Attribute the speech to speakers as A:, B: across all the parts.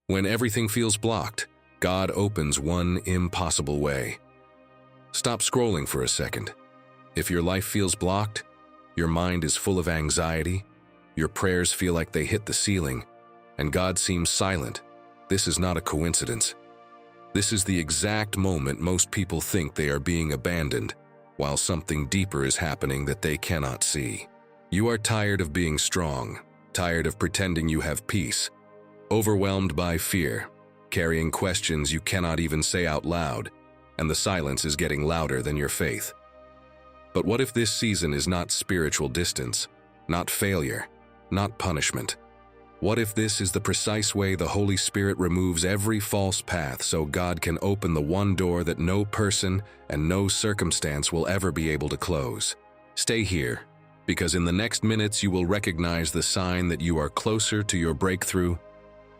A: When everything feels blocked, God opens one impossible way. Stop scrolling for a second. If your life feels blocked, your mind is full of anxiety, your prayers feel like they hit the ceiling, and God seems silent, this is not a coincidence. This is the exact moment most people think they are being abandoned, while something deeper is happening that they cannot see. You are tired of being strong, tired of pretending you have peace, overwhelmed by fear, carrying questions you cannot even say out loud, and the silence is getting louder than your faith. But what if this season is not spiritual distance, not failure, not punishment? What if this is the precise way the Holy Spirit removes every false path so God can open the one door that no person and no circumstance will ever be able to close? Stay here, because in the next minutes you will recognize the sign that you are closer to your breakthrough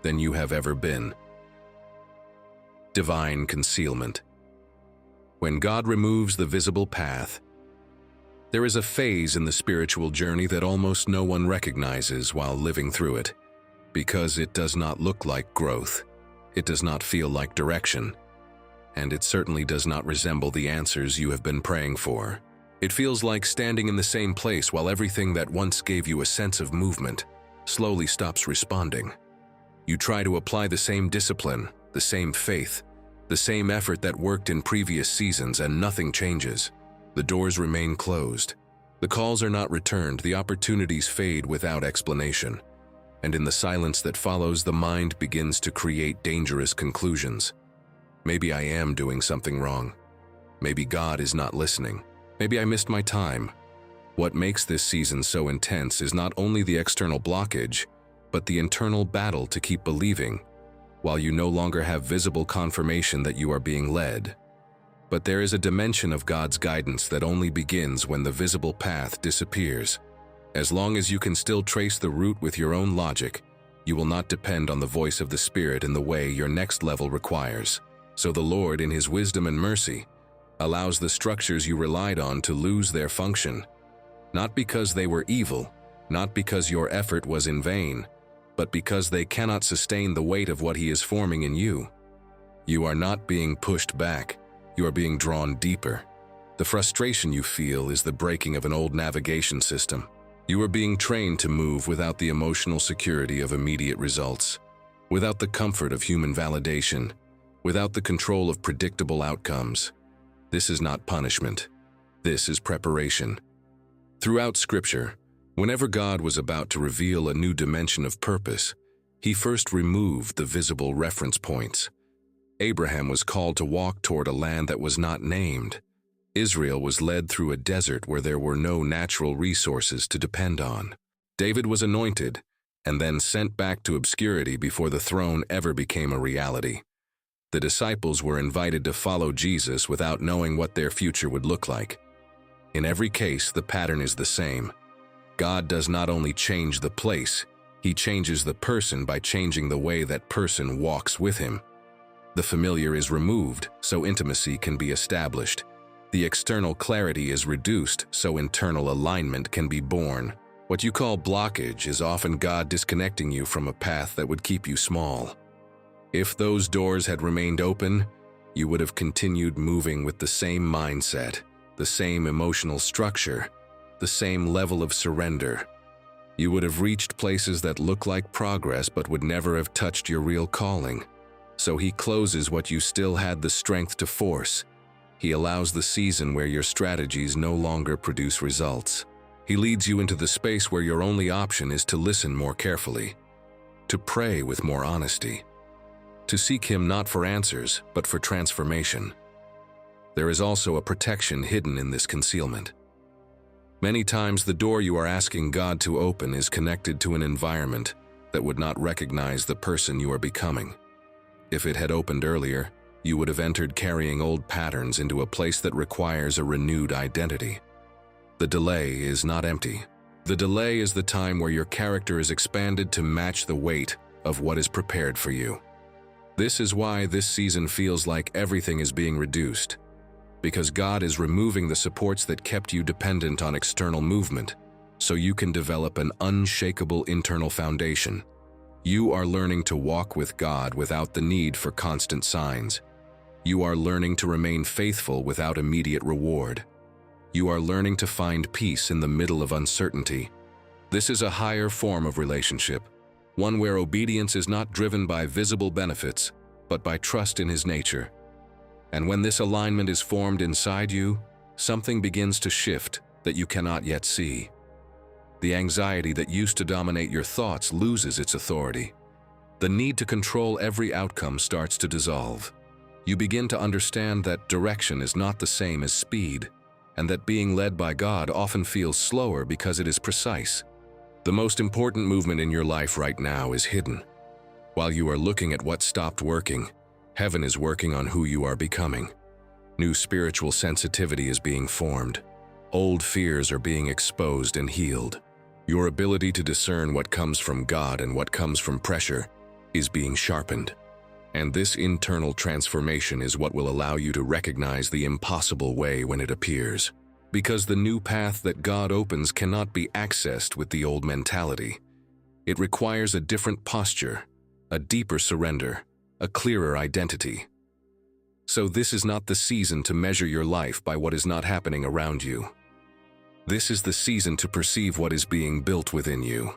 A: than you have ever been. Divine concealment. When God removes the visible path, there is a phase in the spiritual journey that almost no one recognizes while living through it, because it does not look like growth, it does not feel like direction, and it certainly does not resemble the answers you have been praying for. It feels like standing in the same place while everything that once gave you a sense of movement slowly stops responding. You try to apply the same discipline, the same faith, the same effort that worked in previous seasons, and nothing changes. The doors remain closed. The calls are not returned, the opportunities fade without explanation. And in the silence that follows, the mind begins to create dangerous conclusions. Maybe I am doing something wrong. Maybe God is not listening. Maybe I missed my time. What makes this season so intense is not only the external blockage, but the internal battle to keep believing, while you no longer have visible confirmation that you are being led. But there is a dimension of God's guidance that only begins when the visible path disappears. As long as you can still trace the route with your own logic, you will not depend on the voice of the Spirit in the way your next level requires. So the Lord, in His wisdom and mercy, allows the structures you relied on to lose their function. Not because they were evil, not because your effort was in vain, but because they cannot sustain the weight of what He is forming in you. You are not being pushed back, you are being drawn deeper. The frustration you feel is the breaking of an old navigation system. You are being trained to move without the emotional security of immediate results, without the comfort of human validation, without the control of predictable outcomes. This is not punishment. This is preparation. Throughout Scripture, whenever God was about to reveal a new dimension of purpose, He first removed the visible reference points. Abraham was called to walk toward a land that was not named. Israel was led through a desert where there were no natural resources to depend on. David was anointed and then sent back to obscurity before the throne ever became a reality. The disciples were invited to follow Jesus without knowing what their future would look like. In every case, the pattern is the same. God does not only change the place, He changes the person by changing the way that person walks with Him. The familiar is removed so intimacy can be established. The external clarity is reduced so internal alignment can be born. What you call blockage is often God disconnecting you from a path that would keep you small. If those doors had remained open, you would have continued moving with the same mindset, the same emotional structure, the same level of surrender. You would have reached places that look like progress but would never have touched your real calling. So He closes what you still had the strength to force. He allows the season where your strategies no longer produce results. He leads you into the space where your only option is to listen more carefully, to pray with more honesty, to seek Him not for answers, but for transformation. There is also a protection hidden in this concealment. Many times the door you are asking God to open is connected to an environment that would not recognize the person you are becoming. If it had opened earlier, you would have entered carrying old patterns into a place that requires a renewed identity. The delay is not empty. The delay is the time where your character is expanded to match the weight of what is prepared for you. This is why this season feels like everything is being reduced, because God is removing the supports that kept you dependent on external movement, so you can develop an unshakable internal foundation. You are learning to walk with God without the need for constant signs. You are learning to remain faithful without immediate reward. You are learning to find peace in the middle of uncertainty. This is a higher form of relationship, one where obedience is not driven by visible benefits, but by trust in His nature. And when this alignment is formed inside you, something begins to shift that you cannot yet see. The anxiety that used to dominate your thoughts loses its authority. The need to control every outcome starts to dissolve. You begin to understand that direction is not the same as speed, and that being led by God often feels slower because it is precise. The most important movement in your life right now is hidden. While you are looking at what stopped working, heaven is working on who you are becoming. New spiritual sensitivity is being formed. Old fears are being exposed and healed. Your ability to discern what comes from God and what comes from pressure is being sharpened. And this internal transformation is what will allow you to recognize the impossible way when it appears. Because the new path that God opens cannot be accessed with the old mentality. It requires a different posture, a deeper surrender, a clearer identity. So this is not the season to measure your life by what is not happening around you. This is the season to perceive what is being built within you.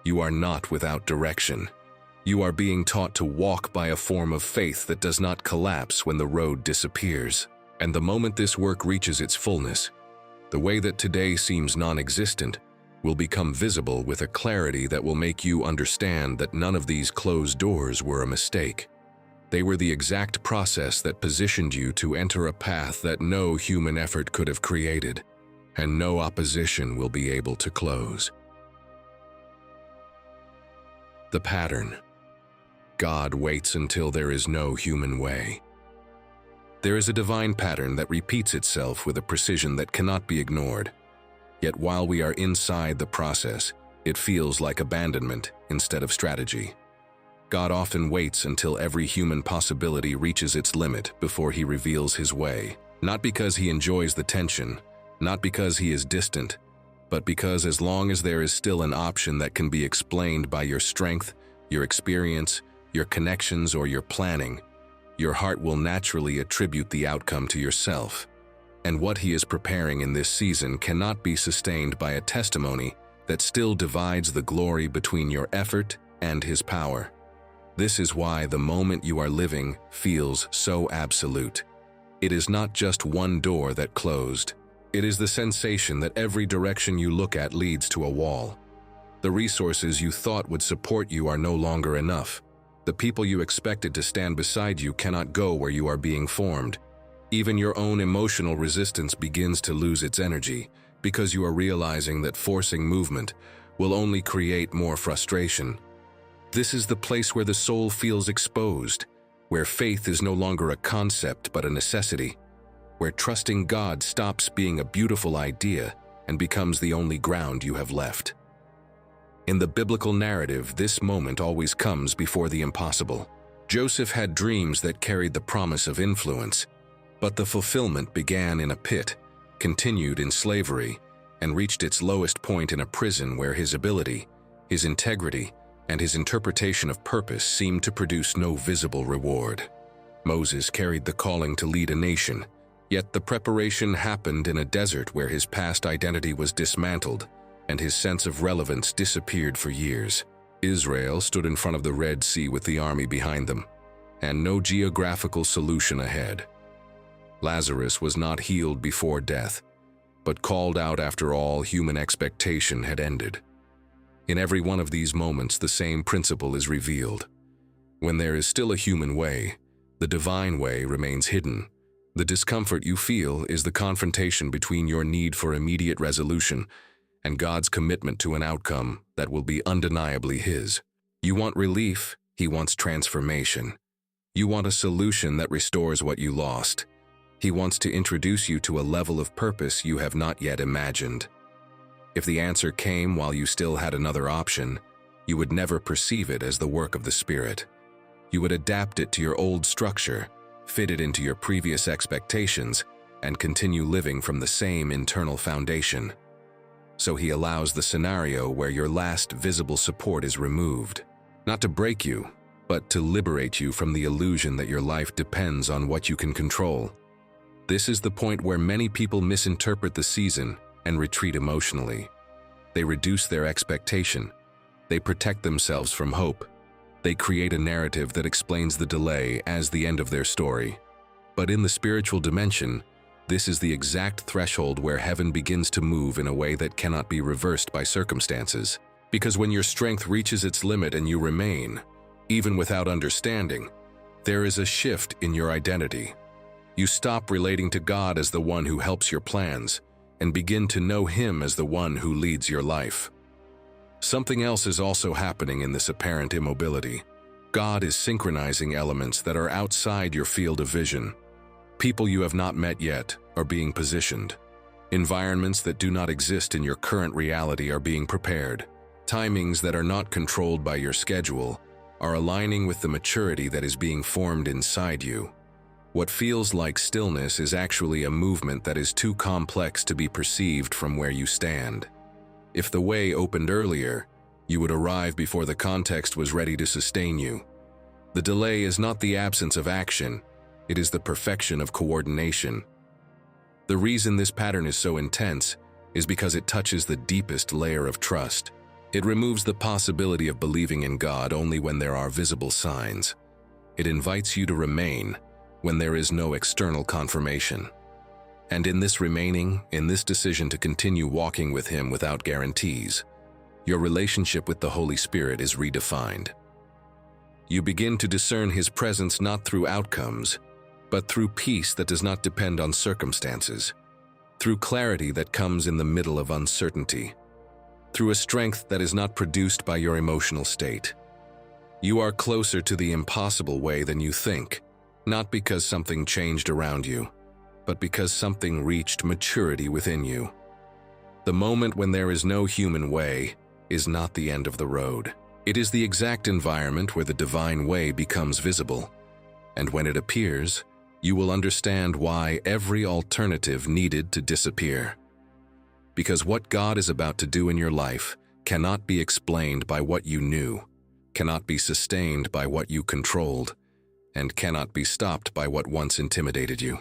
A: You are not without direction. You are being taught to walk by a form of faith that does not collapse when the road disappears. And the moment this work reaches its fullness, the way that today seems non-existent will become visible with a clarity that will make you understand that none of these closed doors were a mistake. They were the exact process that positioned you to enter a path that no human effort could have created, and no opposition will be able to close. The pattern. God waits until there is no human way. There is a divine pattern that repeats itself with a precision that cannot be ignored. Yet while we are inside the process, it feels like abandonment instead of strategy. God often waits until every human possibility reaches its limit before He reveals His way, not because He enjoys the tension, not because He is distant, but because as long as there is still an option that can be explained by your strength, your experience, your connections, or your planning, your heart will naturally attribute the outcome to yourself. And what He is preparing in this season cannot be sustained by a testimony that still divides the glory between your effort and His power. This is why the moment you are living feels so absolute. It is not just one door that closed. It is the sensation that every direction you look at leads to a wall. The resources you thought would support you are no longer enough. The people you expected to stand beside you cannot go where you are being formed. Even your own emotional resistance begins to lose its energy because you are realizing that forcing movement will only create more frustration. This is the place where the soul feels exposed, where faith is no longer a concept but a necessity, where trusting God stops being a beautiful idea and becomes the only ground you have left. In the biblical narrative, this moment always comes before the impossible. Joseph had dreams that carried the promise of influence, but the fulfillment began in a pit, continued in slavery, and reached its lowest point in a prison where his ability, his integrity, and his interpretation of purpose seemed to produce no visible reward. Moses carried the calling to lead a nation, yet the preparation happened in a desert where his past identity was dismantled and his sense of relevance disappeared for years. Israel stood in front of the Red Sea with the army behind them, and no geographical solution ahead. Lazarus was not healed before death, but called out after all human expectation had ended. In every one of these moments, the same principle is revealed. When there is still a human way, the divine way remains hidden. The discomfort you feel is the confrontation between your need for immediate resolution and God's commitment to an outcome that will be undeniably His. You want relief, He wants transformation. You want a solution that restores what you lost. He wants to introduce you to a level of purpose you have not yet imagined. If the answer came while you still had another option, you would never perceive it as the work of the Spirit. You would adapt it to your old structure, fit it into your previous expectations, and continue living from the same internal foundation. So He allows the scenario where your last visible support is removed. not to break you, but to liberate you from the illusion that your life depends on what you can control. This is the point where many people misinterpret the season and retreat emotionally. They reduce their expectation. They protect themselves from hope. They create a narrative that explains the delay as the end of their story. But in the spiritual dimension, this is the exact threshold where heaven begins to move in a way that cannot be reversed by circumstances. Because when your strength reaches its limit and you remain, even without understanding, there is a shift in your identity. You stop relating to God as the one who helps your plans and begin to know Him as the one who leads your life. Something else is also happening in this apparent immobility. God is synchronizing elements that are outside your field of vision. People you have not met yet are being positioned. Environments that do not exist in your current reality are being prepared. Timings that are not controlled by your schedule are aligning with the maturity that is being formed inside you. What feels like stillness is actually a movement that is too complex to be perceived from where you stand. If the way opened earlier, you would arrive before the context was ready to sustain you. The delay is not the absence of action, it is the perfection of coordination. The reason this pattern is so intense is because it touches the deepest layer of trust. It removes the possibility of believing in God only when there are visible signs. It invites you to remain when there is no external confirmation. And in this remaining, in this decision to continue walking with Him without guarantees, your relationship with the Holy Spirit is redefined. You begin to discern His presence not through outcomes, but through peace that does not depend on circumstances, through clarity that comes in the middle of uncertainty, through a strength that is not produced by your emotional state. You are closer to the impossible way than you think, not because something changed around you, but because something reached maturity within you. The moment when there is no human way is not the end of the road. It is the exact environment where the divine way becomes visible, and when it appears, you will understand why every alternative needed to disappear. Because what God is about to do in your life cannot be explained by what you knew, cannot be sustained by what you controlled, and cannot be stopped by what once intimidated you.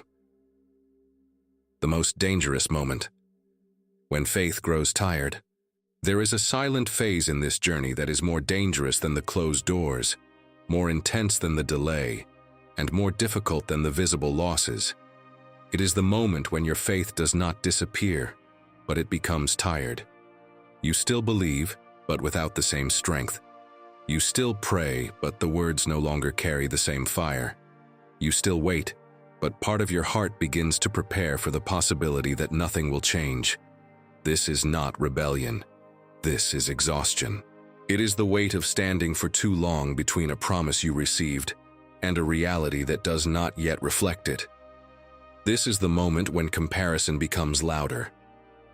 A: The most dangerous moment. When faith grows tired. There is a silent phase in this journey that is more dangerous than the closed doors, more intense than the delay, and more difficult than the visible losses. It is the moment when your faith does not disappear, but it becomes tired. You still believe, but without the same strength. You still pray, but the words no longer carry the same fire. You still wait, but part of your heart begins to prepare for the possibility that nothing will change. This is not rebellion. This is exhaustion. It is the weight of standing for too long between a promise you received and a reality that does not yet reflect it. This is the moment when comparison becomes louder.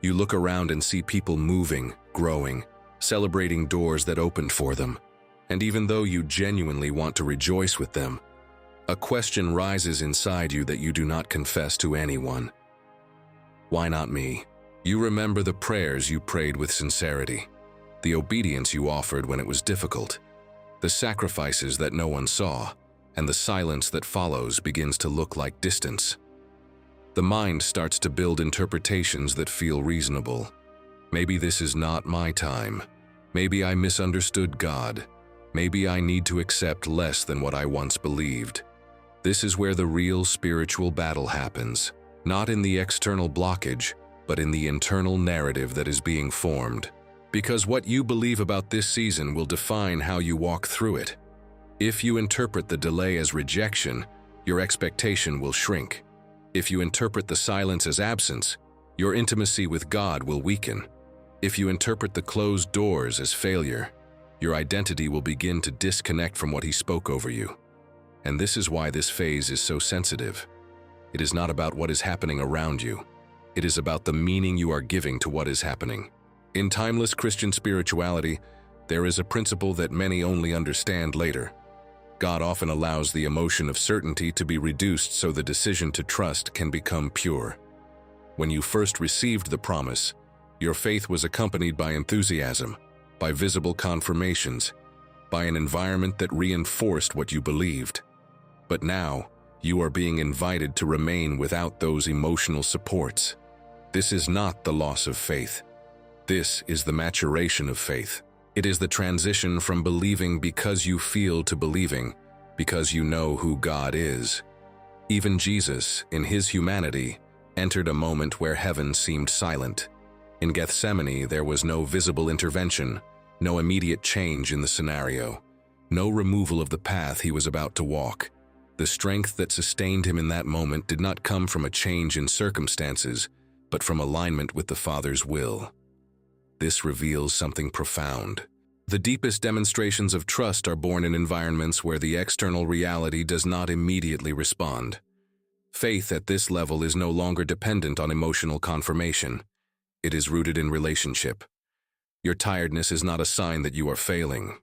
A: You look around and see people moving, growing, celebrating doors that opened for them. And even though you genuinely want to rejoice with them, a question rises inside you that you do not confess to anyone. Why not me? You remember the prayers you prayed with sincerity, the obedience you offered when it was difficult, the sacrifices that no one saw, and the silence that follows begins to look like distance. The mind starts to build interpretations that feel reasonable. Maybe this is not my time. Maybe I misunderstood God. Maybe I need to accept less than what I once believed. This is where the real spiritual battle happens, not in the external blockage, but in the internal narrative that is being formed. Because what you believe about this season will define how you walk through it. If you interpret the delay as rejection, your expectation will shrink. If you interpret the silence as absence, your intimacy with God will weaken. If you interpret the closed doors as failure, your identity will begin to disconnect from what He spoke over you. And this is why this phase is so sensitive. It is not about what is happening around you. It is about the meaning you are giving to what is happening. In timeless Christian spirituality, there is a principle that many only understand later. God often allows the emotion of certainty to be reduced so the decision to trust can become pure. When you first received the promise, your faith was accompanied by enthusiasm, by visible confirmations. by an environment that reinforced what you believed. But now, you are being invited to remain without those emotional supports. This is not the loss of faith. This is the maturation of faith. It is the transition from believing because you feel to believing because you know who God is. Even Jesus, in his humanity, entered a moment where heaven seemed silent. In Gethsemane, there was no visible intervention, no immediate change in the scenario, no removal of the path he was about to walk. The strength that sustained him in that moment did not come from a change in circumstances, but from alignment with the Father's will. This reveals something profound. The deepest demonstrations of trust are born in environments where the external reality does not immediately respond. Faith at this level is no longer dependent on emotional confirmation. It is rooted in relationship. Your tiredness is not a sign that you are failing.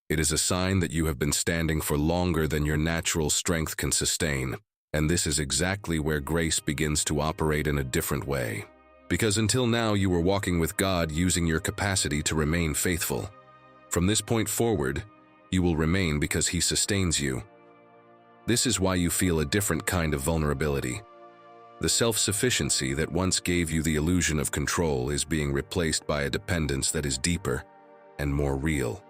A: It is a sign that you have been standing for longer than your natural strength can sustain. And this is exactly where grace begins to operate in a different way. Because until now you were walking with God using your capacity to remain faithful. From this point forward, you will remain because He sustains you. This is why you feel a different kind of vulnerability. The self-sufficiency that once gave you the illusion of control is being replaced by a dependence that is deeper and more real.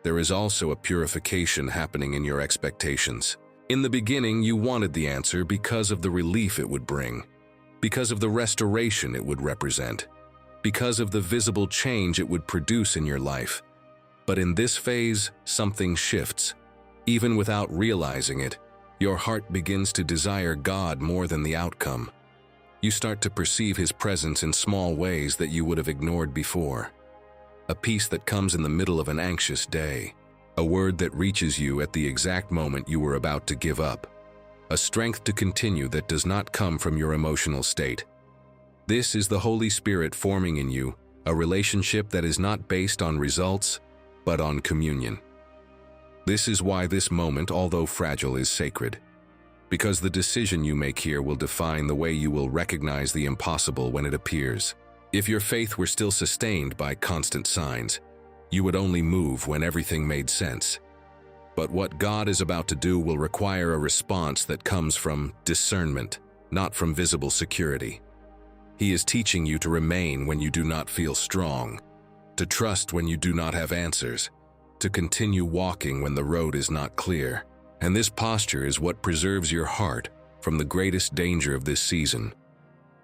A: There is also a purification happening in your expectations. In the beginning, you wanted the answer because of the relief it would bring, because of the restoration it would represent, because of the visible change it would produce in your life. But in this phase, something shifts. Even without realizing it, your heart begins to desire God more than the outcome. You start to perceive His presence in small ways that you would have ignored before. A peace that comes in the middle of an anxious day. A word that reaches you at the exact moment you were about to give up. A strength to continue that does not come from your emotional state. This is the Holy Spirit forming in you a relationship that is not based on results, but on communion. This is why this moment, although fragile, is sacred. Because the decision you make here will define the way you will recognize the impossible when it appears. If your faith were still sustained by constant signs, you would only move when everything made sense. But what God is about to do will require a response that comes from discernment, not from visible security. He is teaching you to remain when you do not feel strong, to trust when you do not have answers, to continue walking when the road is not clear. And this posture is what preserves your heart from the greatest danger of this season,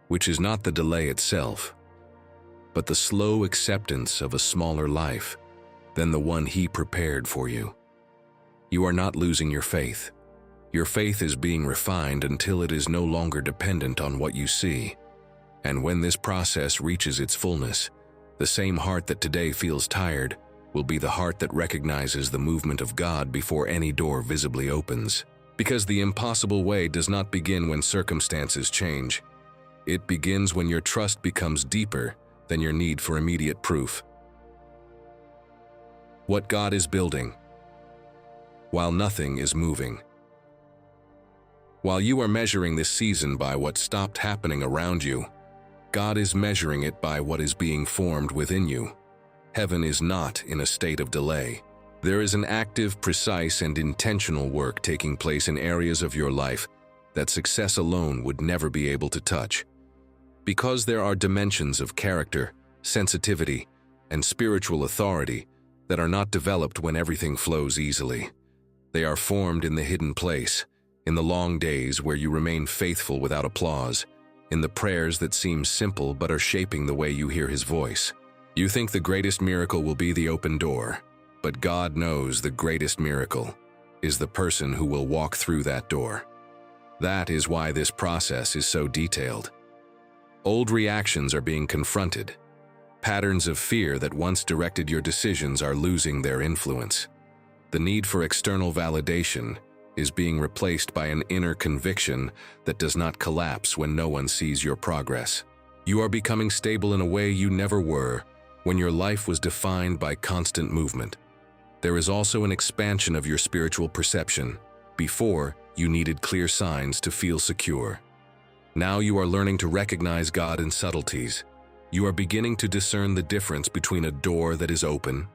A: which is not the delay itself, but the slow acceptance of a smaller life than the one He prepared for you. You are not losing your faith. Your faith is being refined until it is no longer dependent on what you see. And when this process reaches its fullness, the same heart that today feels tired will be the heart that recognizes the movement of God before any door visibly opens. Because the impossible way does not begin when circumstances change. It begins when your trust becomes deeper than your need for immediate proof. What God is building, while nothing is moving. While you are measuring this season by what stopped happening around you, God is measuring it by what is being formed within you. Heaven is not in a state of delay. There is an active, precise, and intentional work taking place in areas of your life that success alone would never be able to touch. Because there are dimensions of character, sensitivity, and spiritual authority that are not developed when everything flows easily. They are formed in the hidden place, in the long days where you remain faithful without applause, in the prayers that seem simple but are shaping the way you hear His voice. You think the greatest miracle will be the open door, but God knows the greatest miracle is the person who will walk through that door. That is why this process is so detailed. Old reactions are being confronted. Patterns of fear that once directed your decisions are losing their influence. The need for external validation is being replaced by an inner conviction that does not collapse when no one sees your progress. You are becoming stable in a way you never were when your life was defined by constant movement. There is also an expansion of your spiritual perception. Before, you needed clear signs to feel secure. Now you are learning to recognize God in subtleties. You are beginning to discern the difference between a door that is open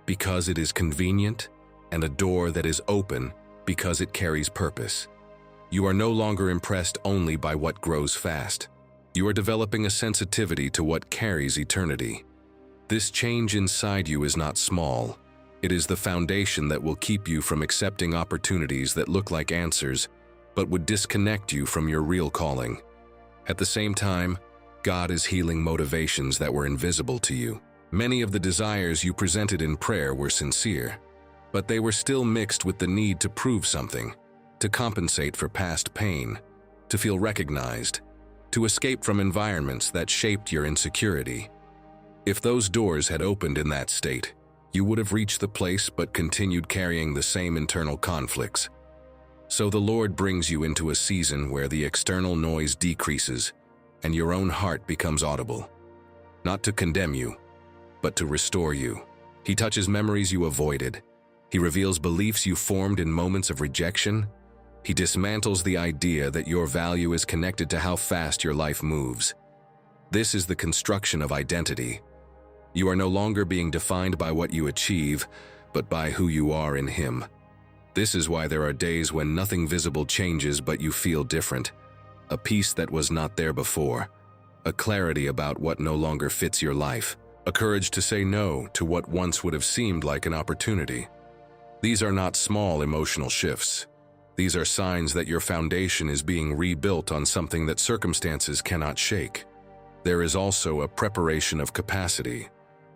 A: because it is convenient, and a door that is open because it carries purpose. You are no longer impressed only by what grows fast. You are developing a sensitivity to what carries eternity. This change inside you is not small. It is the foundation that will keep you from accepting opportunities that look like answers, but would disconnect you from your real calling. At the same time, God is healing motivations that were invisible to you. Many of the desires you presented in prayer were sincere, but they were still mixed with the need to prove something, to compensate for past pain, to feel recognized, to escape from environments that shaped your insecurity. If those doors had opened in that state, you would have reached the place but continued carrying the same internal conflicts. So the Lord brings you into a season where the external noise decreases and your own heart becomes audible, not to condemn you, but to restore you. He touches memories you avoided. He reveals beliefs you formed in moments of rejection. He dismantles the idea that your value is connected to how fast your life moves. This is the construction of identity. You are no longer being defined by what you achieve, but by who you are in Him. This is why there are days when nothing visible changes but you feel different. A peace that was not there before. A clarity about what no longer fits your life. A courage to say no to what once would have seemed like an opportunity. These are not small emotional shifts. These are signs that your foundation is being rebuilt on something that circumstances cannot shake. There is also a preparation of capacity.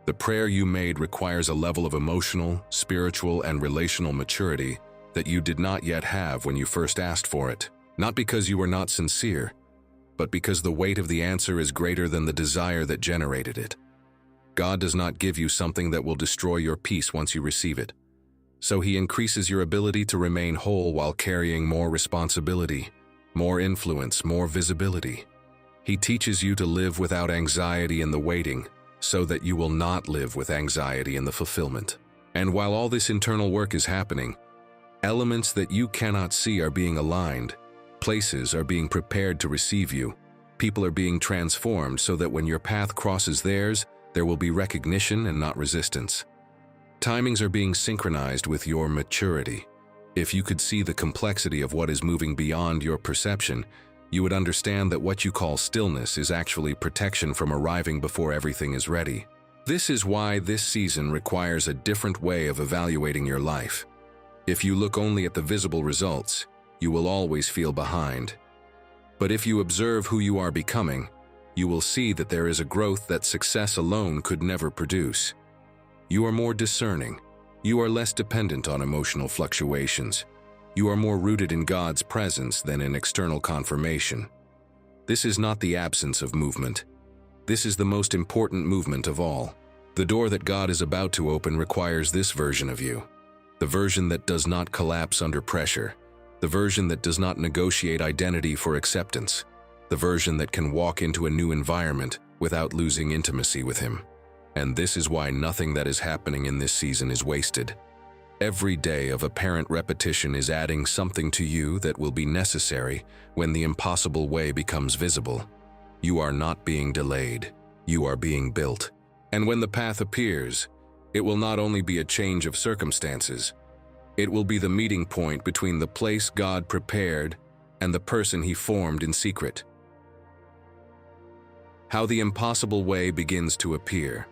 A: The prayer you made requires a level of emotional, spiritual, and relational maturity that you did not yet have when you first asked for it. Not because you were not sincere, but because the weight of the answer is greater than the desire that generated it. God does not give you something that will destroy your peace once you receive it. So He increases your ability to remain whole while carrying more responsibility, more influence, more visibility. He teaches you to live without anxiety in the waiting, so that you will not live with anxiety in the fulfillment. And while all this internal work is happening, elements that you cannot see are being aligned, places are being prepared to receive you, people are being transformed so that when your path crosses theirs, there will be recognition and not resistance. Timings are being synchronized with your maturity. If you could see the complexity of what is moving beyond your perception, you would understand that what you call stillness is actually protection from arriving before everything is ready. This is why this season requires a different way of evaluating your life. If you look only at the visible results, you will always feel behind. But if you observe who you are becoming, you will see that there is a growth that success alone could never produce. You are more discerning. You are less dependent on emotional fluctuations. You are more rooted in God's presence than in external confirmation. This is not the absence of movement. This is the most important movement of all. The door that God is about to open requires this version of you. The version that does not collapse under pressure. The version that does not negotiate identity for acceptance. The version that can walk into a new environment without losing intimacy with Him. And this is why nothing that is happening in this season is wasted. Every day of apparent repetition is adding something to you that will be necessary when the impossible way becomes visible. You are not being delayed. You are being built. And when the path appears, it will not only be a change of circumstances, it will be the meeting point between the place God prepared and the person He formed in secret. How the impossible way begins to appear.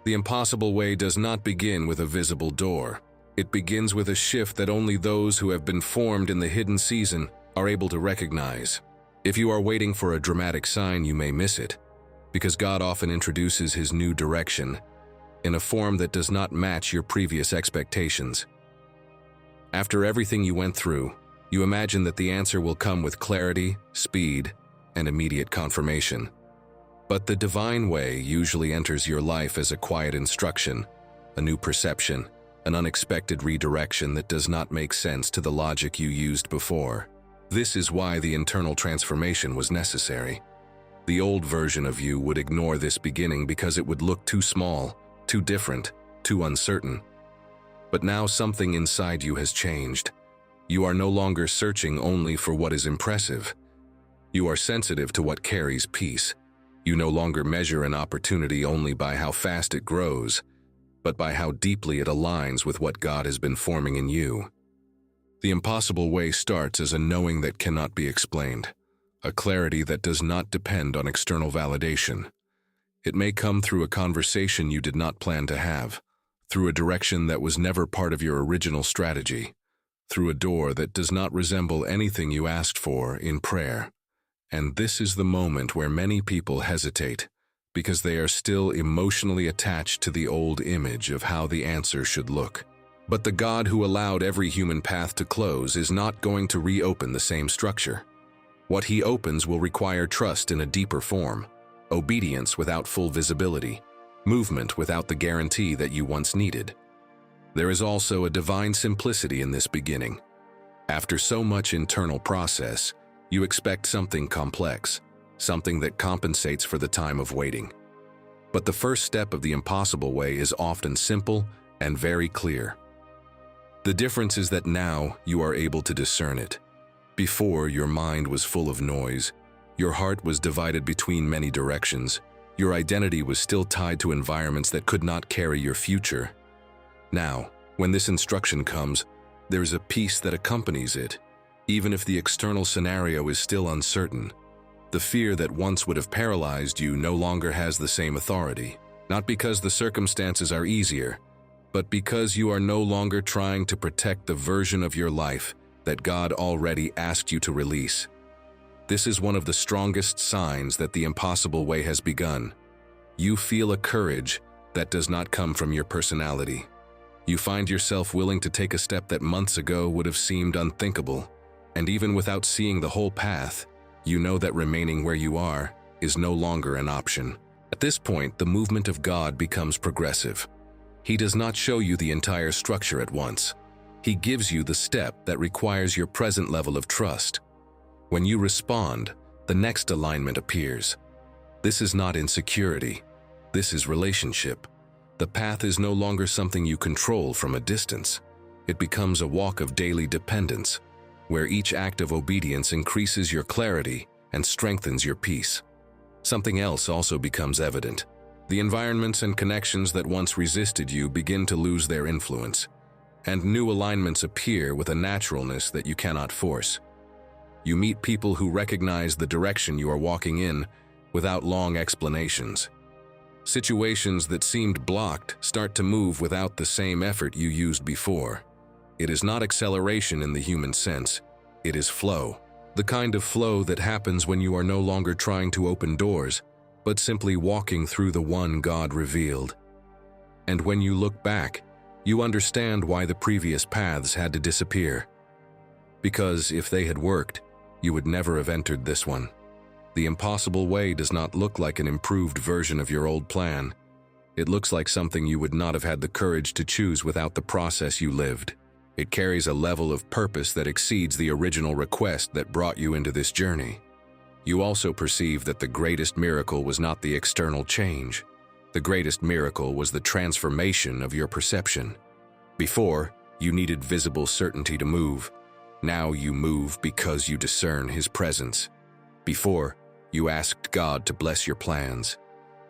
A: The impossible way does not begin with a visible door. It begins with a shift that only those who have been formed in the hidden season are able to recognize. If you are waiting for a dramatic sign, you may miss it, because God often introduces His new direction in a form that does not match your previous expectations. After everything you went through, you imagine that the answer will come with clarity, speed, and immediate confirmation. But the divine way usually enters your life as a quiet instruction, a new perception, an unexpected redirection that does not make sense to the logic you used before. This is why the internal transformation was necessary. The old version of you would ignore this beginning because it would look too small, too different, too uncertain. But now something inside you has changed. You are no longer searching only for what is impressive. You are sensitive to what carries peace. You no longer measure an opportunity only by how fast it grows. but by how deeply it aligns with what God has been forming in you. The impossible way starts as a knowing that cannot be explained, a clarity that does not depend on external validation. It may come through a conversation you did not plan to have, through a direction that was never part of your original strategy, through a door that does not resemble anything you asked for in prayer. And this is the moment where many people hesitate, because they are still emotionally attached to the old image of how the answer should look. But the God who allowed every human path to close is not going to reopen the same structure. What he opens will require trust in a deeper form, obedience without full visibility, movement without the guarantee that you once needed. There is also a divine simplicity in this beginning. After so much internal process, you expect something complex, something that compensates for the time of waiting. But the first step of the impossible way is often simple and very clear. The difference is that now you are able to discern it. Before, your mind was full of noise, your heart was divided between many directions, your identity was still tied to environments that could not carry your future. Now, when this instruction comes, there is a peace that accompanies it, even if the external scenario is still uncertain. The fear that once would have paralyzed you no longer has the same authority, not because the circumstances are easier, but because you are no longer trying to protect the version of your life that God already asked you to release. This is one of the strongest signs that the impossible way has begun. You feel a courage that does not come from your personality. You find yourself willing to take a step that months ago would have seemed unthinkable, and even without seeing the whole path, you know that remaining where you are is no longer an option. At this point, the movement of God becomes progressive. He does not show you the entire structure at once. He gives you the step that requires your present level of trust. When you respond, the next alignment appears. This is not insecurity. This is relationship. The path is no longer something you control from a distance. It becomes a walk of daily dependence, where each act of obedience increases your clarity and strengthens your peace. Something else also becomes evident. The environments and connections that once resisted you begin to lose their influence, and new alignments appear with a naturalness that you cannot force. You meet people who recognize the direction you are walking in without long explanations. Situations that seemed blocked start to move without the same effort you used before. It is not acceleration in the human sense, it is flow. The kind of flow that happens when you are no longer trying to open doors, but simply walking through the one God revealed. And when you look back, you understand why the previous paths had to disappear. Because if they had worked, you would never have entered this one. The impossible way does not look like an improved version of your old plan. It looks like something you would not have had the courage to choose without the process you lived. It carries a level of purpose that exceeds the original request that brought you into this journey. You also perceive that the greatest miracle was not the external change. The greatest miracle was the transformation of your perception. Before, you needed visible certainty to move. Now you move because you discern His presence. Before, you asked God to bless your plans.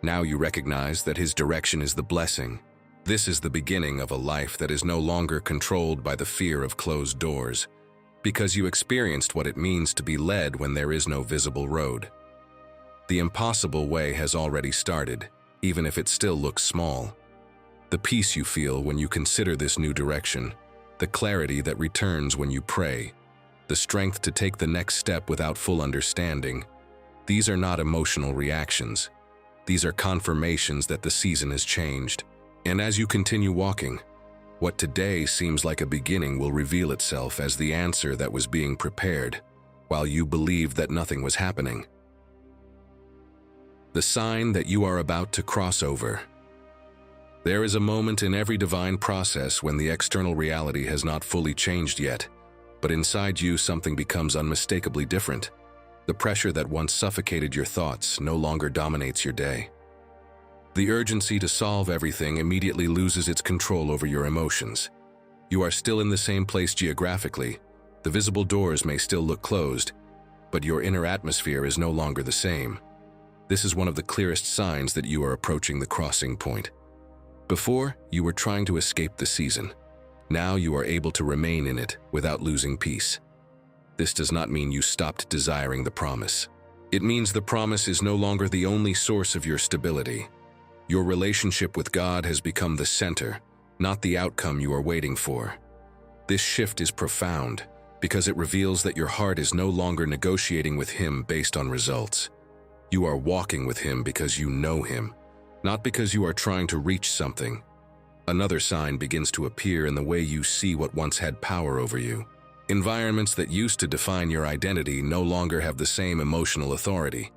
A: Now you recognize that His direction is the blessing. This is the beginning of a life that is no longer controlled by the fear of closed doors, because you experienced what it means to be led when there is no visible road. The impossible way has already started, even if it still looks small. The peace you feel when you consider this new direction, the clarity that returns when you pray, the strength to take the next step without full understanding, these are not emotional reactions. These are confirmations that the season has changed. And as you continue walking, what today seems like a beginning will reveal itself as the answer that was being prepared, while you believed that nothing was happening. The sign that you are about to cross over. There is a moment in every divine process when the external reality has not fully changed yet, but inside you something becomes unmistakably different. The pressure that once suffocated your thoughts no longer dominates your day. The urgency to solve everything immediately loses its control over your emotions. You are still in the same place geographically. The visible doors may still look closed, but your inner atmosphere is no longer the same. This is one of the clearest signs that you are approaching the crossing point. Before, you were trying to escape the season. Now you are able to remain in it without losing peace. This does not mean you stopped desiring the promise. It means the promise is no longer the only source of your stability. Your relationship with God has become the center, not the outcome you are waiting for. This shift is profound because it reveals that your heart is no longer negotiating with Him based on results. You are walking with Him because you know Him, not because you are trying to reach something. Another sign begins to appear in the way you see what once had power over you. Environments that used to define your identity no longer have the same emotional authority.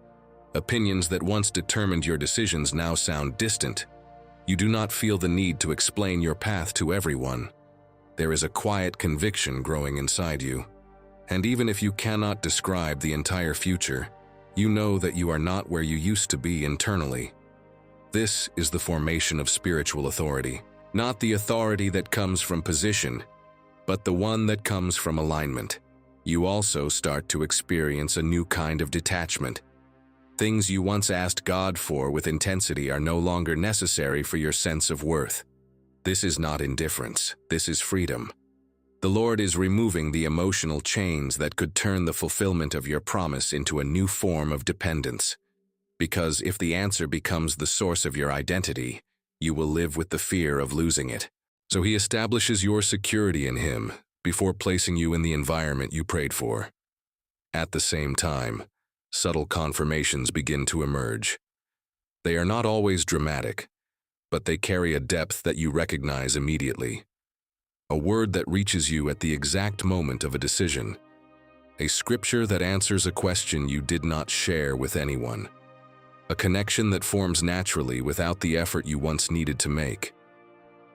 A: Opinions that once determined your decisions now sound distant. You do not feel the need to explain your path to everyone. There is a quiet conviction growing inside you. And even if you cannot describe the entire future, you know that you are not where you used to be internally. This is the formation of spiritual authority, not the authority that comes from position, but the one that comes from alignment. You also start to experience a new kind of detachment. Things you once asked God for with intensity are no longer necessary for your sense of worth. This is not indifference, this is freedom. The Lord is removing the emotional chains that could turn the fulfillment of your promise into a new form of dependence. Because if the answer becomes the source of your identity, you will live with the fear of losing it. So He establishes your security in Him before placing you in the environment you prayed for. At the same time, subtle confirmations begin to emerge. They are not always dramatic, but they carry a depth that you recognize immediately. A word that reaches you at the exact moment of a decision. A scripture that answers a question you did not share with anyone. A connection that forms naturally without the effort you once needed to make.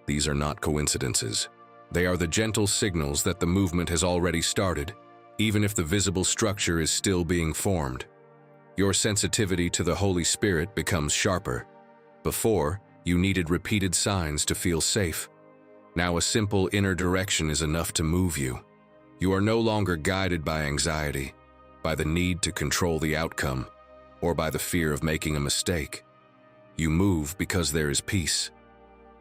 A: These are not coincidences. They are the gentle signals that the movement has already started, even if the visible structure is still being formed. Your sensitivity to the Holy Spirit becomes sharper. Before, you needed repeated signs to feel safe. Now a simple inner direction is enough to move you. You are no longer guided by anxiety, by the need to control the outcome, or by the fear of making a mistake. You move because there is peace.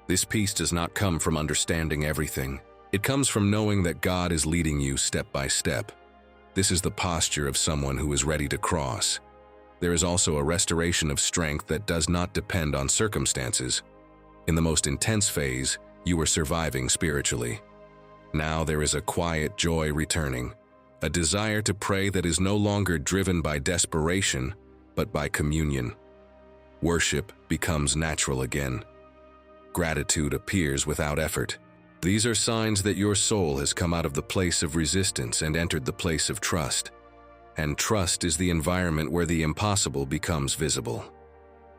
A: This peace does not come from understanding everything. It comes from knowing that God is leading you step by step. This is the posture of someone who is ready to cross. There is also a restoration of strength that does not depend on circumstances. In the most intense phase, you were surviving spiritually. Now there is a quiet joy returning, a desire to pray that is no longer driven by desperation, but by communion. Worship becomes natural again. Gratitude appears without effort. These are signs that your soul has come out of the place of resistance and entered the place of trust. And trust is the environment where the impossible becomes visible.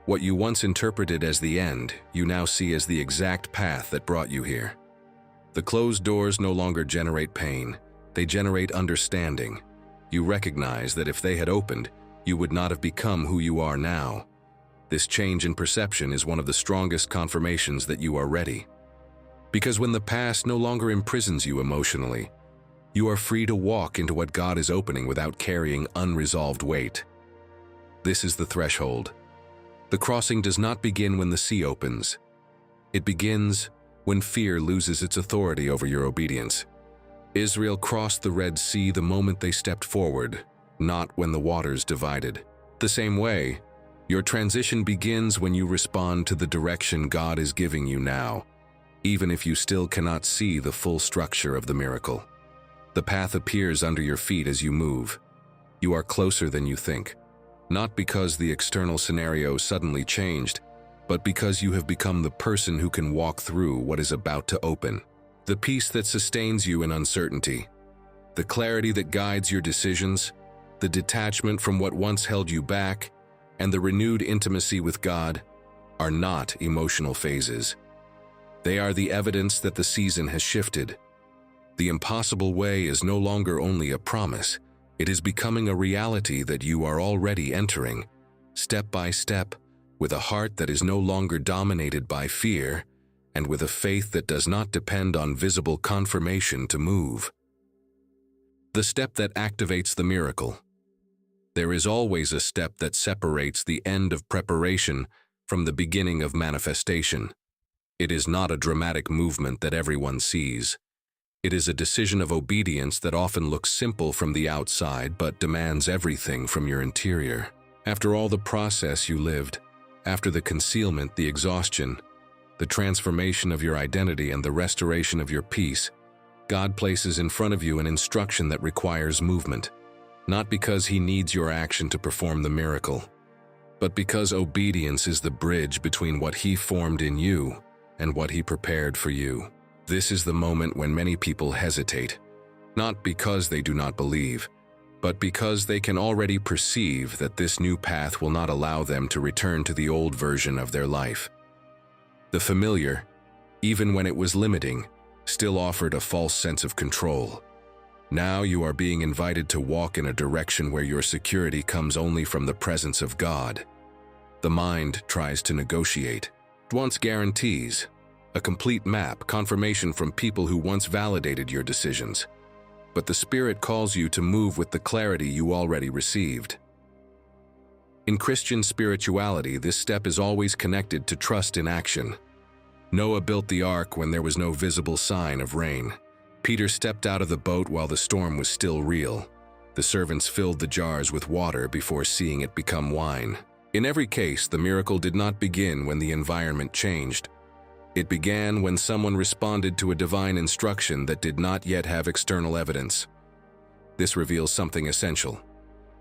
A: What you once interpreted as the end, you now see as the exact path that brought you here. The closed doors no longer generate pain, they generate understanding. You recognize that if they had opened, you would not have become who you are now. This change in perception is one of the strongest confirmations that you are ready. Because when the past no longer imprisons you emotionally, you are free to walk into what God is opening without carrying unresolved weight. This is the threshold. The crossing does not begin when the sea opens. It begins when fear loses its authority over your obedience. Israel crossed the Red Sea the moment they stepped forward, not when the waters divided. The same way, your transition begins when you respond to the direction God is giving you now, even if you still cannot see the full structure of the miracle. The path appears under your feet as you move. You are closer than you think, not because the external scenario suddenly changed, but because you have become the person who can walk through what is about to open. The peace that sustains you in uncertainty, the clarity that guides your decisions, the detachment from what once held you back, and the renewed intimacy with God are not emotional phases. They are the evidence that the season has shifted. The impossible way is no longer only a promise, it is becoming a reality that you are already entering, step by step, with a heart that is no longer dominated by fear, and with a faith that does not depend on visible confirmation to move. The step that activates the miracle. There is always a step that separates the end of preparation from the beginning of manifestation. It is not a dramatic movement that everyone sees. It is a decision of obedience that often looks simple from the outside but demands everything from your interior. After all the process you lived, after the concealment, the exhaustion, the transformation of your identity and the restoration of your peace, God places in front of you an instruction that requires movement, not because He needs your action to perform the miracle, but because obedience is the bridge between what He formed in you and what He prepared for you. This is the moment when many people hesitate, not because they do not believe, but because they can already perceive that this new path will not allow them to return to the old version of their life. The familiar, even when it was limiting, still offered a false sense of control. Now you are being invited to walk in a direction where your security comes only from the presence of God. The mind tries to negotiate. It wants guarantees, a complete map, confirmation from people who once validated your decisions. But the Spirit calls you to move with the clarity you already received. In Christian spirituality, this step is always connected to trust in action. Noah built the ark when there was no visible sign of rain. Peter stepped out of the boat while the storm was still real. The servants filled the jars with water before seeing it become wine. In every case, the miracle did not begin when the environment changed. It began when someone responded to a divine instruction that did not yet have external evidence. This reveals something essential.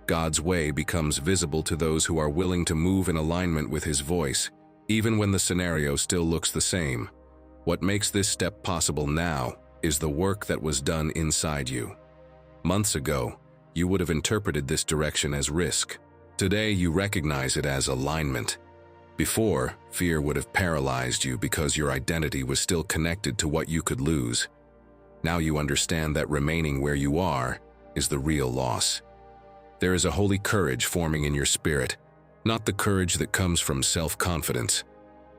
A: God's way becomes visible to those who are willing to move in alignment with His voice, even when the scenario still looks the same. What makes this step possible now is the work that was done inside you. Months ago, you would have interpreted this direction as risk. Today, you recognize it as alignment. Before, fear would have paralyzed you because your identity was still connected to what you could lose. Now you understand that remaining where you are is the real loss. There is a holy courage forming in your spirit, not the courage that comes from self-confidence,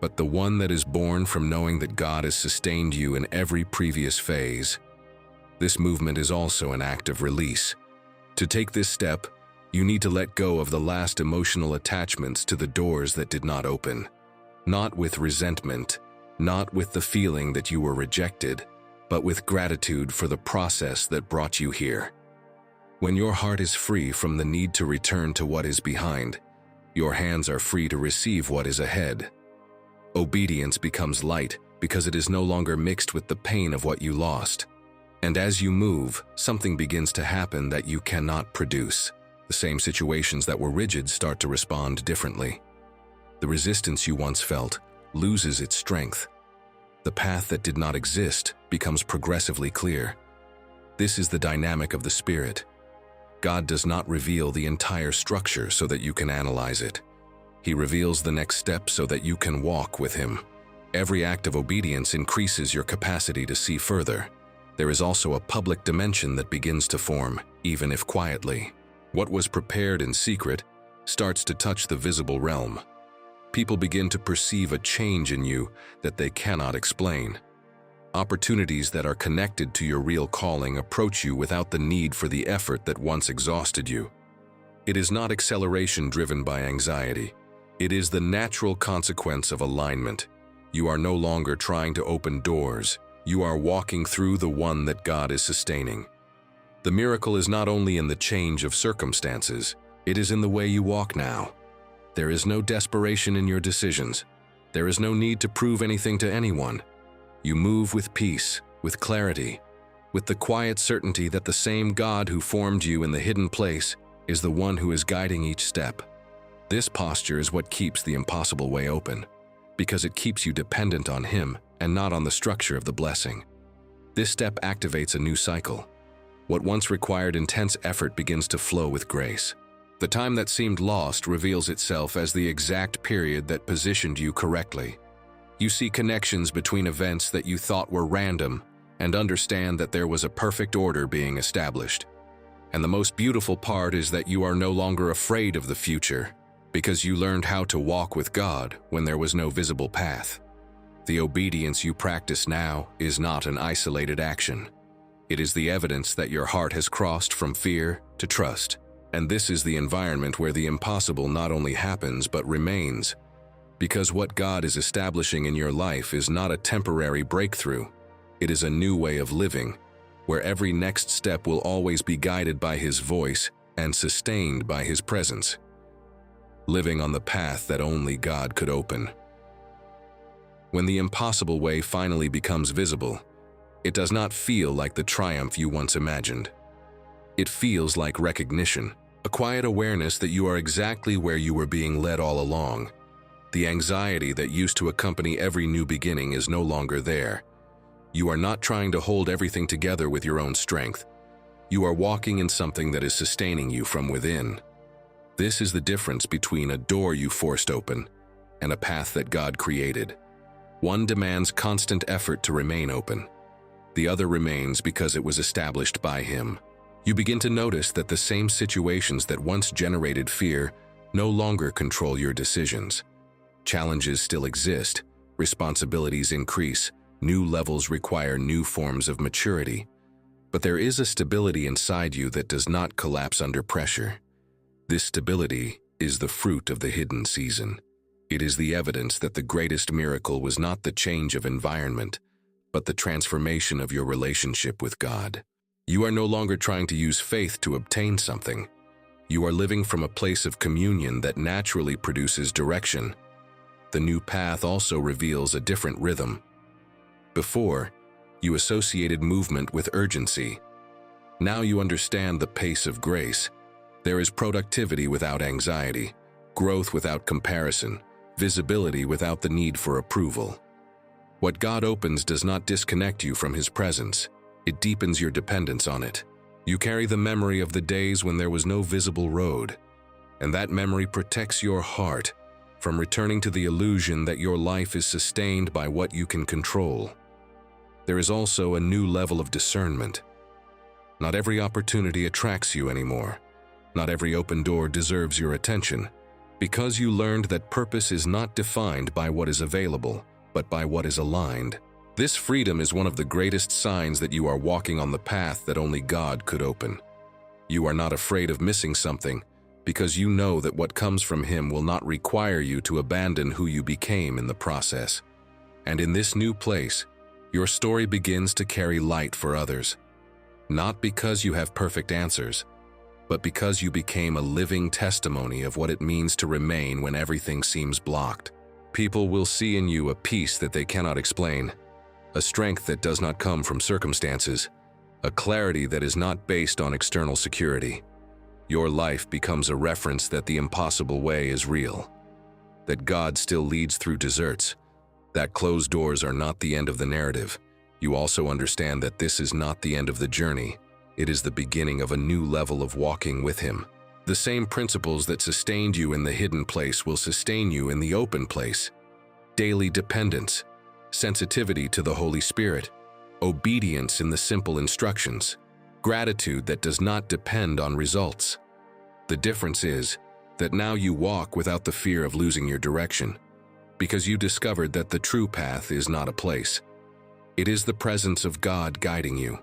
A: but the one that is born from knowing that God has sustained you in every previous phase. This movement is also an act of release. To take this step, you need to let go of the last emotional attachments to the doors that did not open. Not with resentment, not with the feeling that you were rejected, but with gratitude for the process that brought you here. When your heart is free from the need to return to what is behind, your hands are free to receive what is ahead. Obedience becomes light because it is no longer mixed with the pain of what you lost. And as you move, something begins to happen that you cannot produce. The same situations that were rigid start to respond differently. The resistance you once felt loses its strength. The path that did not exist becomes progressively clear. This is the dynamic of the Spirit. God does not reveal the entire structure so that you can analyze it. He reveals the next step so that you can walk with Him. Every act of obedience increases your capacity to see further. There is also a public dimension that begins to form, even if quietly. What was prepared in secret starts to touch the visible realm. People begin to perceive a change in you that they cannot explain. Opportunities that are connected to your real calling approach you without the need for the effort that once exhausted you. It is not acceleration driven by anxiety. It is the natural consequence of alignment. You are no longer trying to open doors. You are walking through the one that God is sustaining. The miracle is not only in the change of circumstances, it is in the way you walk now. There is no desperation in your decisions. There is no need to prove anything to anyone. You move with peace, with clarity, with the quiet certainty that the same God who formed you in the hidden place is the one who is guiding each step. This posture is what keeps the impossible way open, because it keeps you dependent on Him and not on the structure of the blessing. This step activates a new cycle. What once required intense effort begins to flow with grace. The time that seemed lost reveals itself as the exact period that positioned you correctly. You see connections between events that you thought were random and understand that there was a perfect order being established. And the most beautiful part is that you are no longer afraid of the future because you learned how to walk with God when there was no visible path. The obedience you practice now is not an isolated action. It is the evidence that your heart has crossed from fear to trust. And this is the environment where the impossible not only happens but remains. Because what God is establishing in your life is not a temporary breakthrough. It is a new way of living, where every next step will always be guided by His voice and sustained by His presence. Living on the path that only God could open. When the impossible way finally becomes visible, it does not feel like the triumph you once imagined. It feels like recognition, a quiet awareness that you are exactly where you were being led all along. The anxiety that used to accompany every new beginning is no longer there. You are not trying to hold everything together with your own strength. You are walking in something that is sustaining you from within. This is the difference between a door you forced open and a path that God created. One demands constant effort to remain open. The other remains because it was established by Him. You begin to notice that the same situations that once generated fear no longer control your decisions. Challenges still exist, responsibilities increase, new levels require new forms of maturity. But there is a stability inside you that does not collapse under pressure. This stability is the fruit of the hidden season. It is the evidence that the greatest miracle was not the change of environment, but the transformation of your relationship with God. You are no longer trying to use faith to obtain something. You are living from a place of communion that naturally produces direction. The new path also reveals a different rhythm. Before, you associated movement with urgency. Now you understand the pace of grace. There is productivity without anxiety, growth without comparison, visibility without the need for approval. What God opens does not disconnect you from His presence. It deepens your dependence on it. You carry the memory of the days when there was no visible road, and that memory protects your heart from returning to the illusion that your life is sustained by what you can control. There is also a new level of discernment. Not every opportunity attracts you anymore. Not every open door deserves your attention, because you learned that purpose is not defined by what is available, but by what is aligned. This freedom is one of the greatest signs that you are walking on the path that only God could open. You are not afraid of missing something, because you know that what comes from Him will not require you to abandon who you became in the process. And in this new place, your story begins to carry light for others. Not because you have perfect answers, but because you became a living testimony of what it means to remain when everything seems blocked. People will see in you a peace that they cannot explain, a strength that does not come from circumstances, a clarity that is not based on external security. Your life becomes a reference that the impossible way is real, that God still leads through deserts, that closed doors are not the end of the narrative. You also understand that this is not the end of the journey. It is the beginning of a new level of walking with Him. The same principles that sustained you in the hidden place will sustain you in the open place. Daily dependence, sensitivity to the Holy Spirit, obedience in the simple instructions, gratitude that does not depend on results. The difference is that now you walk without the fear of losing your direction, because you discovered that the true path is not a place. It is the presence of God guiding you.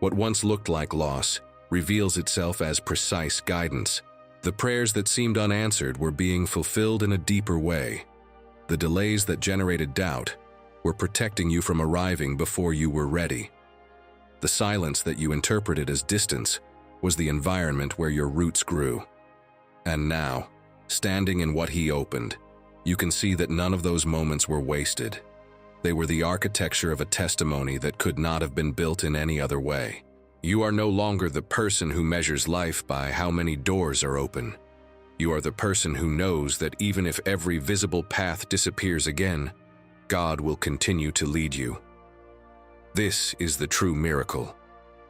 A: What once looked like loss reveals itself as precise guidance. The prayers that seemed unanswered were being fulfilled in a deeper way. The delays that generated doubt were protecting you from arriving before you were ready. The silence that you interpreted as distance was the environment where your roots grew. And now, standing in what He opened, you can see that none of those moments were wasted. They were the architecture of a testimony that could not have been built in any other way. You are no longer the person who measures life by how many doors are open. You are the person who knows that even if every visible path disappears again, God will continue to lead you. This is the true miracle.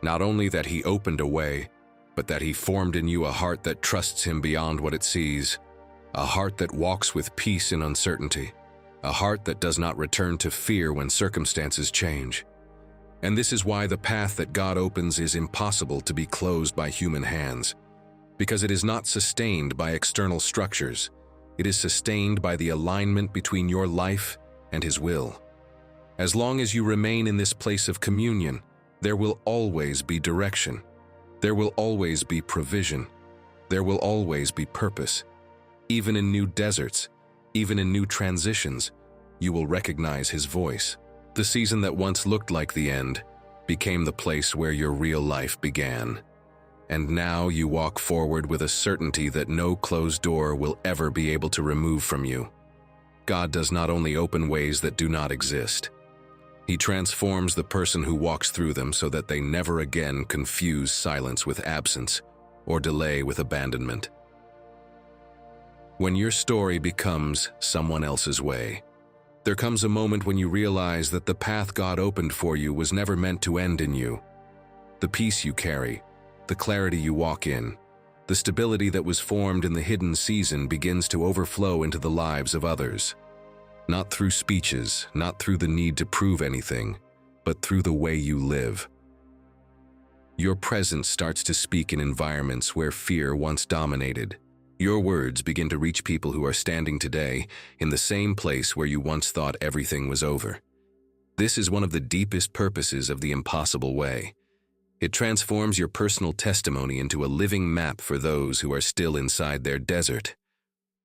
A: Not only that He opened a way, but that He formed in you a heart that trusts Him beyond what it sees, a heart that walks with peace in uncertainty, a heart that does not return to fear when circumstances change. And this is why the path that God opens is impossible to be closed by human hands, because it is not sustained by external structures. It is sustained by the alignment between your life and His will. As long as you remain in this place of communion, there will always be direction. There will always be provision. There will always be purpose. Even in new deserts, Even in new transitions, you will recognize His voice. The season that once looked like the end became the place where your real life began. And now you walk forward with a certainty that no closed door will ever be able to remove from you. God does not only open ways that do not exist. He transforms the person who walks through them so that they never again confuse silence with absence or delay with abandonment. When your story becomes someone else's way, there comes a moment when you realize that the path God opened for you was never meant to end in you. The peace you carry, the clarity you walk in, the stability that was formed in the hidden season begins to overflow into the lives of others. Not through speeches, not through the need to prove anything, but through the way you live. Your presence starts to speak in environments where fear once dominated. Your words begin to reach people who are standing today in the same place where you once thought everything was over. This is one of the deepest purposes of the impossible way. It transforms your personal testimony into a living map for those who are still inside their desert.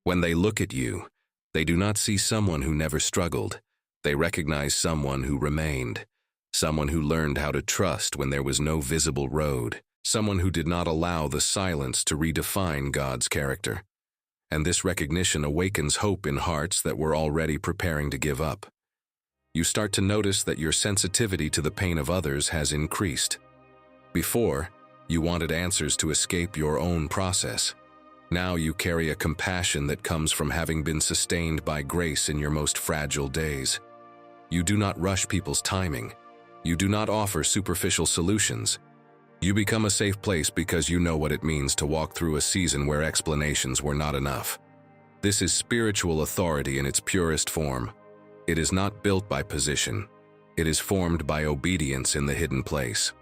A: When they look at you, they do not see someone who never struggled. They recognize someone who remained, someone who learned how to trust when there was no visible road, someone who did not allow the silence to redefine God's character. And this recognition awakens hope in hearts that were already preparing to give up. You start to notice that your sensitivity to the pain of others has increased. Before, you wanted answers to escape your own process. Now you carry a compassion that comes from having been sustained by grace in your most fragile days. You do not rush people's timing. You do not offer superficial solutions. You become a safe place because you know what it means to walk through a season where explanations were not enough. This is spiritual authority in its purest form. It is not built by position. It is formed by obedience in the hidden place.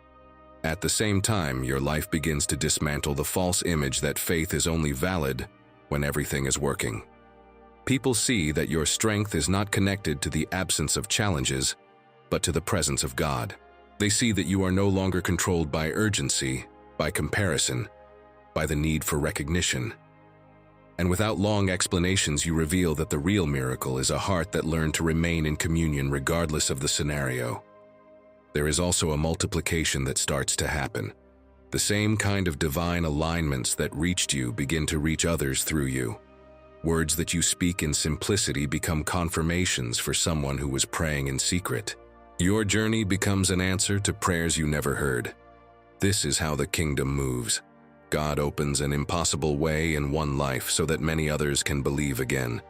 A: At the same time, your life begins to dismantle the false image that faith is only valid when everything is working. People see that your strength is not connected to the absence of challenges, but to the presence of God. They see that you are no longer controlled by urgency, by comparison, by the need for recognition. And without long explanations, you reveal that the real miracle is a heart that learned to remain in communion regardless of the scenario. There is also a multiplication that starts to happen. The same kind of divine alignments that reached you begin to reach others through you. Words that you speak in simplicity become confirmations for someone who was praying in secret. Your journey becomes an answer to prayers you never heard. This is how the kingdom moves. God opens an impossible way in one life so that many others can believe again.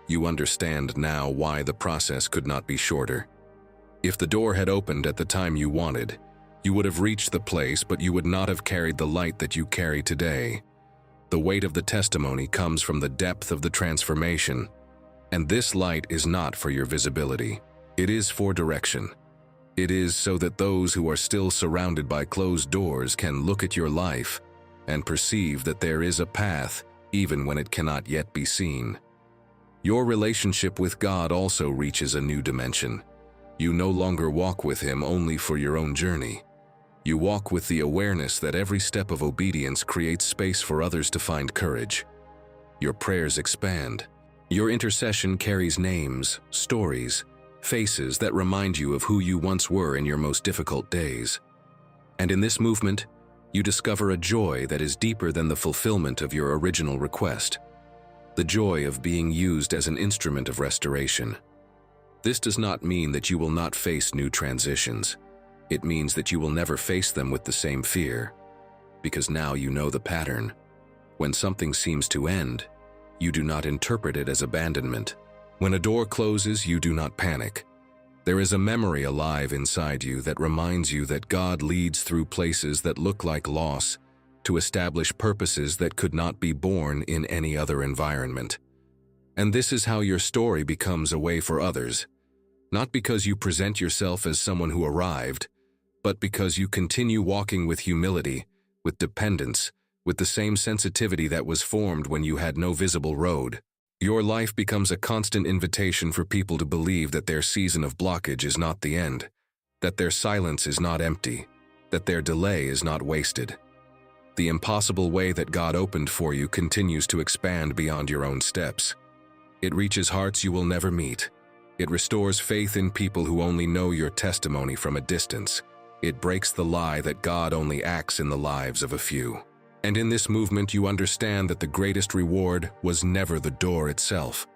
A: You understand now why the process could not be shorter. If the door had opened at the time you wanted, you would have reached the place, but you would not have carried the light that you carry today. The weight of the testimony comes from the depth of the transformation. And this light is not for your visibility. It is for direction. It is so that those who are still surrounded by closed doors can look at your life and perceive that there is a path even when it cannot yet be seen. Your relationship with God also reaches a new dimension. You no longer walk with Him only for your own journey. You walk with the awareness that every step of obedience creates space for others to find courage. Your prayers expand. Your intercession carries names, stories, faces that remind you of who you once were in your most difficult days. And in this movement, you discover a joy that is deeper than the fulfillment of your original request. The joy of being used as an instrument of restoration. This does not mean that you will not face new transitions. It means that you will never face them with the same fear, because now you know the pattern. When something seems to end, you do not interpret it as abandonment. When a door closes, you do not panic. There is a memory alive inside you that reminds you that God leads through places that look like loss to establish purposes that could not be born in any other environment. And this is how your story becomes a way for others, not because you present yourself as someone who arrived, but because you continue walking with humility, with dependence, with the same sensitivity that was formed when you had no visible road. Your life becomes a constant invitation for people to believe that their season of blockage is not the end, that their silence is not empty, that their delay is not wasted. The impossible way that God opened for you continues to expand beyond your own steps. It reaches hearts you will never meet. It restores faith in people who only know your testimony from a distance. It breaks the lie that God only acts in the lives of a few. And in this movement you understand that the greatest reward was never the door itself.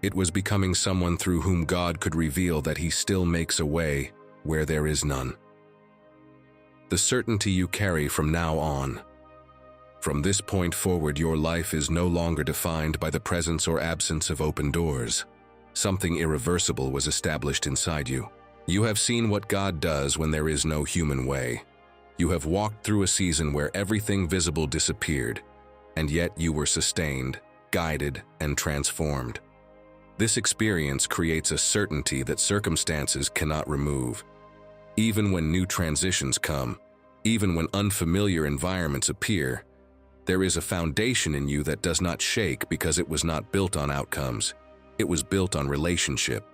A: It was becoming someone through whom God could reveal that He still makes a way where there is none. The certainty you carry from now on. From this point forward, your life is no longer defined by the presence or absence of open doors. Something irreversible was established inside you. You have seen what God does when there is no human way. You have walked through a season where everything visible disappeared, and yet you were sustained, guided, and transformed. This experience creates a certainty that circumstances cannot remove. Even when new transitions come, even when unfamiliar environments appear, there is a foundation in you that does not shake because it was not built on outcomes. It was built on relationship.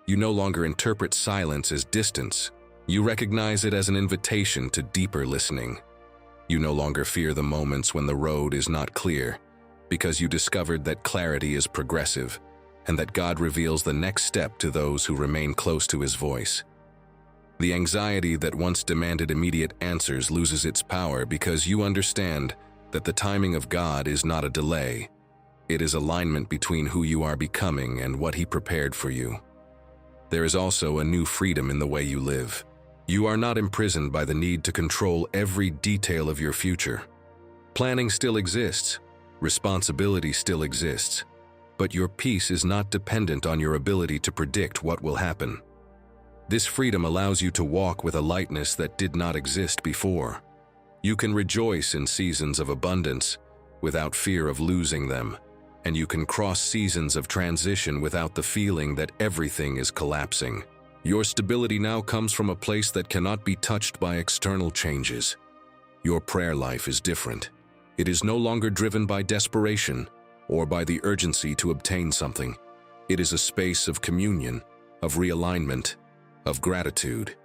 A: You no longer interpret silence as distance. You recognize it as an invitation to deeper listening. You no longer fear the moments when the road is not clear, because you discovered that clarity is progressive, and that God reveals the next step to those who remain close to His voice. The anxiety that once demanded immediate answers loses its power because you understand that the timing of God is not a delay. It is alignment between who you are becoming and what He prepared for you. There is also a new freedom in the way you live. You are not imprisoned by the need to control every detail of your future. Planning still exists, responsibility still exists, but your peace is not dependent on your ability to predict what will happen. This freedom allows you to walk with a lightness that did not exist before. You can rejoice in seasons of abundance without fear of losing them, and you can cross seasons of transition without the feeling that everything is collapsing. Your stability now comes from a place that cannot be touched by external changes. Your prayer life is different. It is no longer driven by desperation or by the urgency to obtain something. It is a space of communion, of realignment, of gratitude.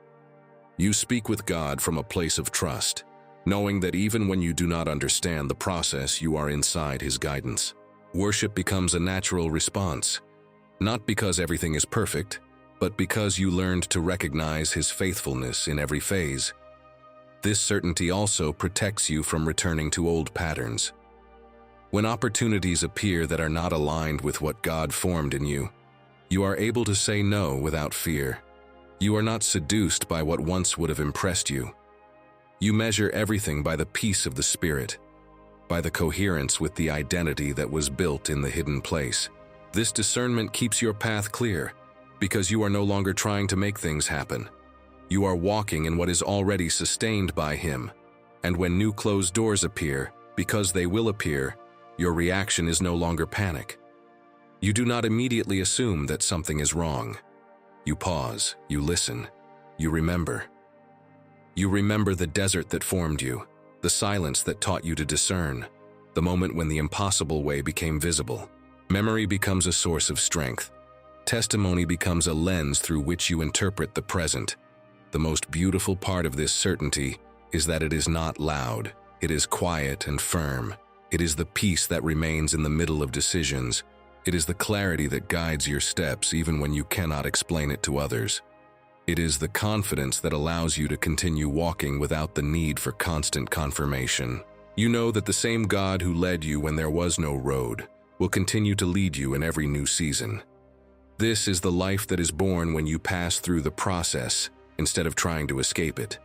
A: You speak with God from a place of trust, knowing that even when you do not understand the process, you are inside His guidance. Worship becomes a natural response, not because everything is perfect, but because you learned to recognize His faithfulness in every phase. This certainty also protects you from returning to old patterns. When opportunities appear that are not aligned with what God formed in you, you are able to say no without fear. You are not seduced by what once would have impressed you. You measure everything by the peace of the Spirit, by the coherence with the identity that was built in the hidden place. This discernment keeps your path clear, because you are no longer trying to make things happen. You are walking in what is already sustained by Him, and when new closed doors appear, because they will appear, your reaction is no longer panic. You do not immediately assume that something is wrong. You pause, you listen, you remember. You remember the desert that formed you, the silence that taught you to discern, the moment when the impossible way became visible. Memory becomes a source of strength. Testimony becomes a lens through which you interpret the present. The most beautiful part of this certainty is that it is not loud. It is quiet and firm. It is the peace that remains in the middle of decisions. It is the clarity that guides your steps even when you cannot explain it to others. It is the confidence that allows you to continue walking without the need for constant confirmation. You know that the same God who led you when there was no road will continue to lead you in every new season. This is the life that is born when you pass through the process instead of trying to escape it.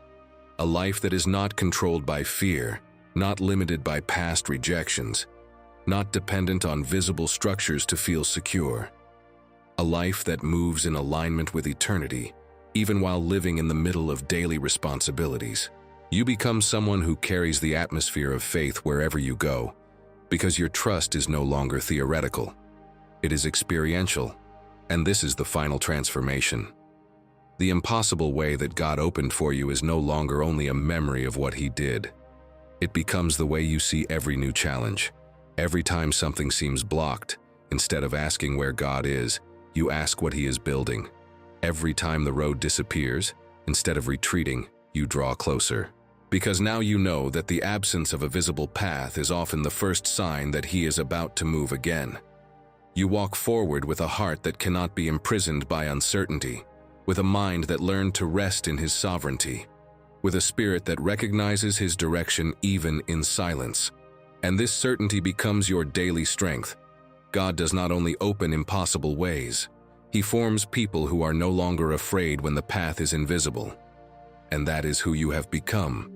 A: A life that is not controlled by fear, not limited by past rejections, not dependent on visible structures to feel secure. A life that moves in alignment with eternity, even while living in the middle of daily responsibilities. You become someone who carries the atmosphere of faith wherever you go, because your trust is no longer theoretical. It is experiential. And this is the final transformation. The impossible way that God opened for you is no longer only a memory of what He did. It becomes the way you see every new challenge. Every time something seems blocked, instead of asking where God is, you ask what He is building. Every time the road disappears, instead of retreating, you draw closer. Because now you know that the absence of a visible path is often the first sign that He is about to move again. You walk forward with a heart that cannot be imprisoned by uncertainty, with a mind that learned to rest in His sovereignty, with a spirit that recognizes His direction even in silence. And this certainty becomes your daily strength. God does not only open impossible ways, He forms people who are no longer afraid when the path is invisible. And that is who you have become.